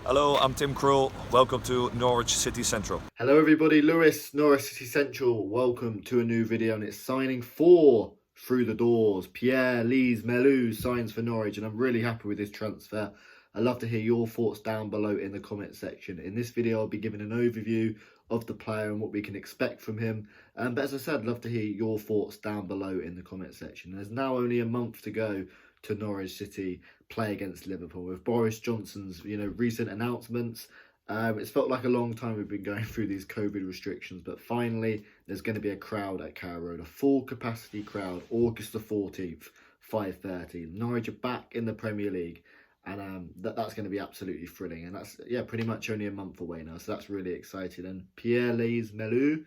Hello, I'm Tim Krul. Welcome to Norwich City Central. Hello everybody, Lewis, Norwich City Central. Welcome to a new video and it's signing 4 through the doors. Pierre Lees-Melou signs for Norwich and I'm really happy with this transfer. I'd love to hear your thoughts down below in the comment section. In this video, I'll be giving an overview of the player and what we can expect from him. But as I said, I'd love to hear your thoughts down below in the comment section. There's now only a month to go to Norwich City play against Liverpool. With Boris Johnson's, recent announcements, it's felt like a long time we've been going through these COVID restrictions, but finally there's going to be a crowd at Carrow Road, a full capacity crowd, August the 14th, 5:30. Norwich are back in the Premier League, and that's going to be absolutely thrilling. And that's pretty much only a month away now, so that's really exciting. And Pierre Lees-Melou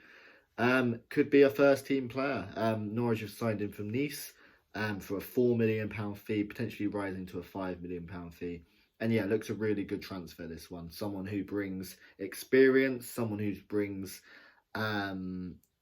could be a first team player. Norwich have signed him from Nice for a £4 million fee, potentially rising to a £5 million fee. And yeah, looks a really good transfer, this one. Someone who brings experience, someone who brings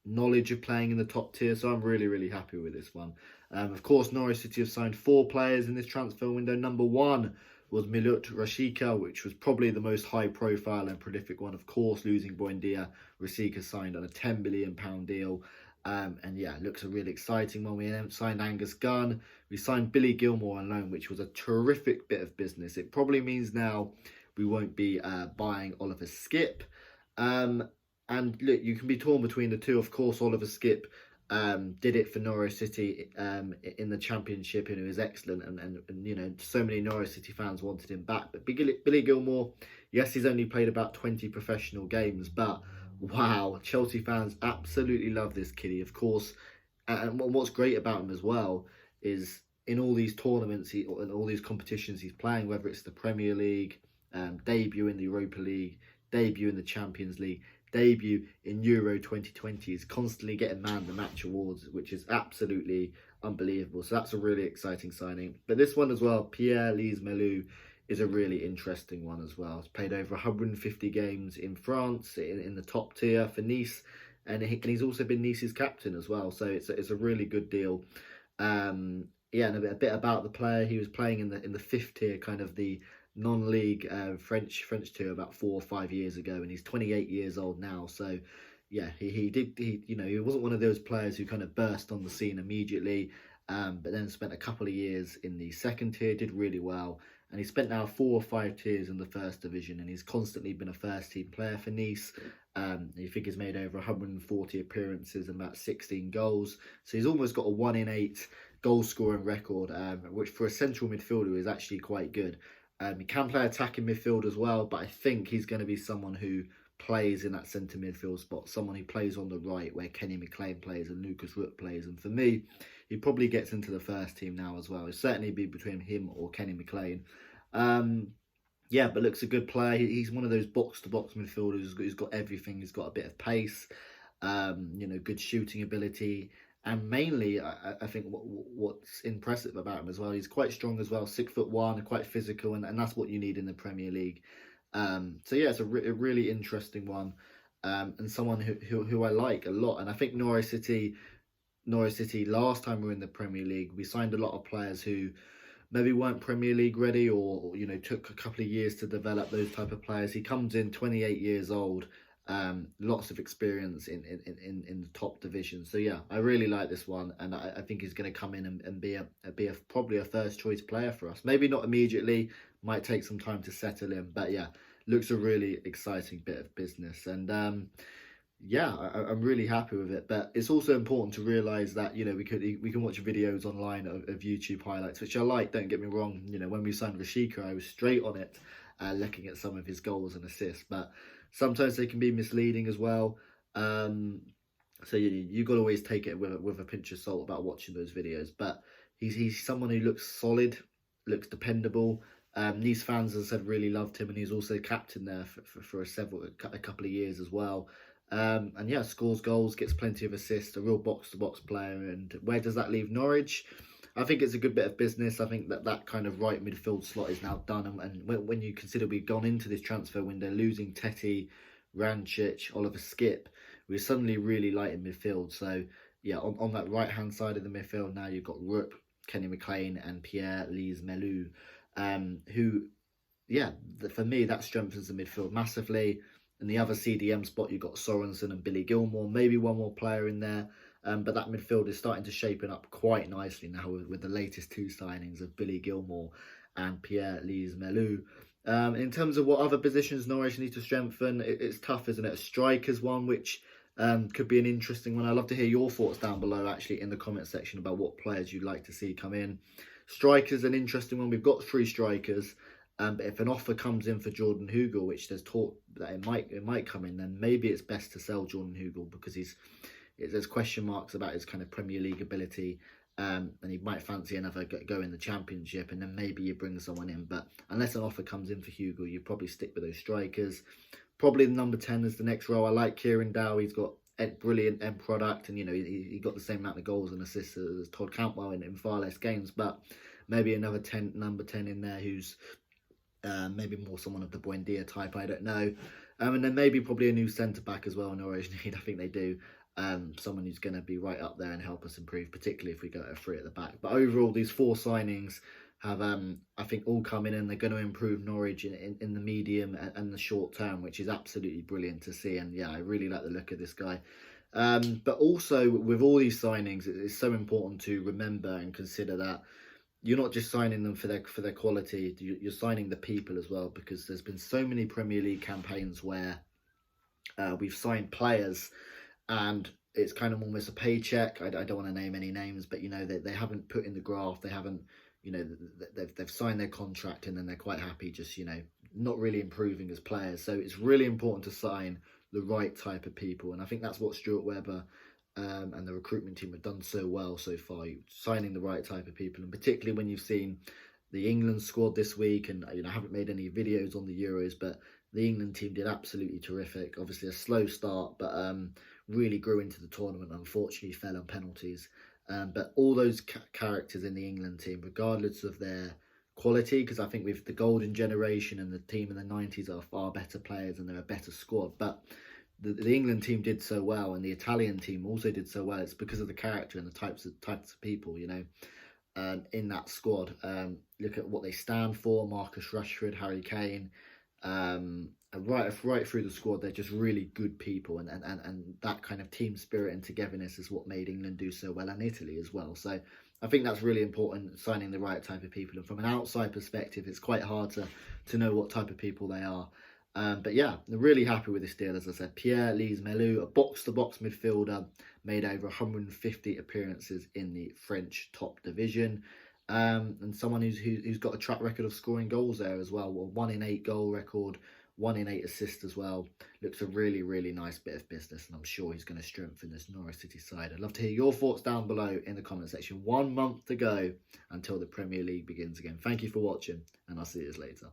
knowledge of playing in the top tier. So I'm really, really happy with this one. Of course, Norwich City have signed 4 players in this transfer window. Number 1 was Milot Rashica, which was probably the most high profile and prolific one. Of course, losing Buendia, Rashica signed on a £10 million deal. And yeah, it looks a really exciting one. We signed Angus Gunn. We signed Billy Gilmore on loan, which was a terrific bit of business. It probably means now we won't be buying Oliver Skipp. And look, you can be torn between the two. Of course, Oliver Skipp did it for Norwich City in the Championship, and it was excellent. And so many Norwich City fans wanted him back. But Billy Gilmore, yes, he's only played about 20 professional games, but wow, Chelsea fans absolutely love this kiddie, of course. And what's great about him as well is in all these tournaments, in all these competitions he's playing, whether it's the Premier League, debut in the Europa League, debut in the Champions League, debut in Euro 2020, he's constantly getting man the match awards, which is absolutely unbelievable. So that's a really exciting signing. But this one as well, Pierre Lees-Melou, is a really interesting one as well. He's played over 150 games in France in the top tier for Nice, and he's also been Nice's captain as well. So it's a really good deal. And a bit about the player. He was playing in the 5th tier, kind of the non-league French tier, about 4 or 5 years ago, and he's 28 years old now. So yeah, he wasn't one of those players who kind of burst on the scene immediately. But then spent a couple of years in the 2nd tier, did really well. And he spent now 4 or 5 tiers in the 1st division, and he's constantly been a first-team player for Nice. I think he's made over 140 appearances and about 16 goals. So he's almost got a 1 in 8 goal-scoring record, which for a central midfielder is actually quite good. He can play attacking midfield as well, but I think he's going to be someone who plays in that centre midfield spot, someone who plays on the right where Kenny McLean plays and Lucas Rook plays. And for me, he probably gets into the first team now as well. It'll certainly be between him or Kenny McLean. But looks a good player. He's one of those box-to-box midfielders who's got everything. He's got a bit of pace, good shooting ability. And mainly, I think what's impressive about him as well, he's quite strong as well, 6'1", quite physical, and that's what you need in the Premier League. It's a really interesting one, and someone who I like a lot. And I think Norwich City last time we were in the Premier League, we signed a lot of players who maybe weren't Premier League ready, or took a couple of years to develop those type of players. He comes in 28 years old, lots of experience in the top division. So yeah, I really like this one, and I think he's going to come in and be probably a first choice player for us. Maybe not immediately, might take some time to settle in, but yeah, looks a really exciting bit of business. And I'm really happy with it. But it's also important to realise that we can watch videos online of YouTube highlights, which I like. Don't get me wrong. When we signed Rashica, I was straight on it, looking at some of his goals and assists. But sometimes they can be misleading as well. So you got to always take it with a pinch of salt about watching those videos. But he's someone who looks solid, looks dependable. Nice fans, as I said, really loved him, and he's also captain there for a couple of years as well. Scores goals, gets plenty of assists, a real box-to-box player. And where does that leave Norwich? I think it's a good bit of business. I think that kind of right midfield slot is now done. And when you consider we've gone into this transfer window losing Teti, Rancic, Oliver Skipp, we're suddenly really light in midfield. So yeah, on that right-hand side of the midfield now, you've got Rook, Kenny McLean and Pierre Lees-Melou, who for me, that strengthens the midfield massively. In the other CDM spot, you've got Sorensen and Billy Gilmore, maybe one more player in there. But that midfield is starting to shape up quite nicely now with the latest two signings of Billy Gilmore and Pierre Lees-Melou. In terms of what other positions Norwich need to strengthen, it's tough, isn't it? A striker's one, which could be an interesting one. I'd love to hear your thoughts down below, actually, in the comment section about what players you'd like to see come in. Striker's an interesting one. We've got 3 strikers. But if an offer comes in for Jordan Hugill, which there's talk that it might come in, then maybe it's best to sell Jordan Hugill because there's question marks about his kind of Premier League ability, and he might fancy another go in the Championship, and then maybe you bring someone in. But unless an offer comes in for Hugill, you probably stick with those strikers. Probably the number 10 is the next row. I like Kieran Dow. He's got a brilliant end product, and he got the same amount of goals and assists as Todd Cantwell in far less games. But maybe another number 10 in there who's maybe more someone of the Buendia type, I don't know. And then maybe probably a new centre-back as well, Norwich need. I think they do. Someone who's going to be right up there and help us improve, particularly if we go to 3 at the back. But overall, these 4 signings have, I think, all come in and they're going to improve Norwich in the medium and the short term, which is absolutely brilliant to see. And yeah, I really like the look of this guy. But also, with all these signings, it's so important to remember and consider that you're not just signing them for their quality, you're signing the people as well, because there's been so many Premier League campaigns where we've signed players and it's kind of almost a paycheck. I don't want to name any names, but they haven't put in the graft, they haven't, they've signed their contract and then they're quite happy just not really improving as players. So it's really important to sign the right type of people, and I think that's what Stuart Webber and the recruitment team have done so well so far, signing the right type of people. And particularly when you've seen the England squad this week, and I haven't made any videos on the Euros, but the England team did absolutely terrific. Obviously a slow start, but really grew into the tournament. Unfortunately fell on penalties, but all those characters in the England team, regardless of their quality, because I think with the golden generation and the team in the 90s are far better players and they're a better squad, but the England team did so well, and the Italian team also did so well. It's because of the character and the types of people, in that squad. Look at what they stand for: Marcus Rashford, Harry Kane, right through the squad. They're just really good people, and that kind of team spirit and togetherness is what made England do so well, and Italy as well. So I think that's really important, signing the right type of people. And from an outside perspective, it's quite hard to know what type of people they are. But yeah, they're really happy with this deal. As I said, Pierre Lees-Melou, a box-to-box midfielder, made over 150 appearances in the French top division, and someone who's got a track record of scoring goals there as well. 1 in 8 goal record, 1 in 8 assists as well. Looks a really, really nice bit of business, and I'm sure he's going to strengthen this Norwich City side. I'd love to hear your thoughts down below in the comment section. 1 month to go until the Premier League begins again. Thank you for watching, and I'll see you later.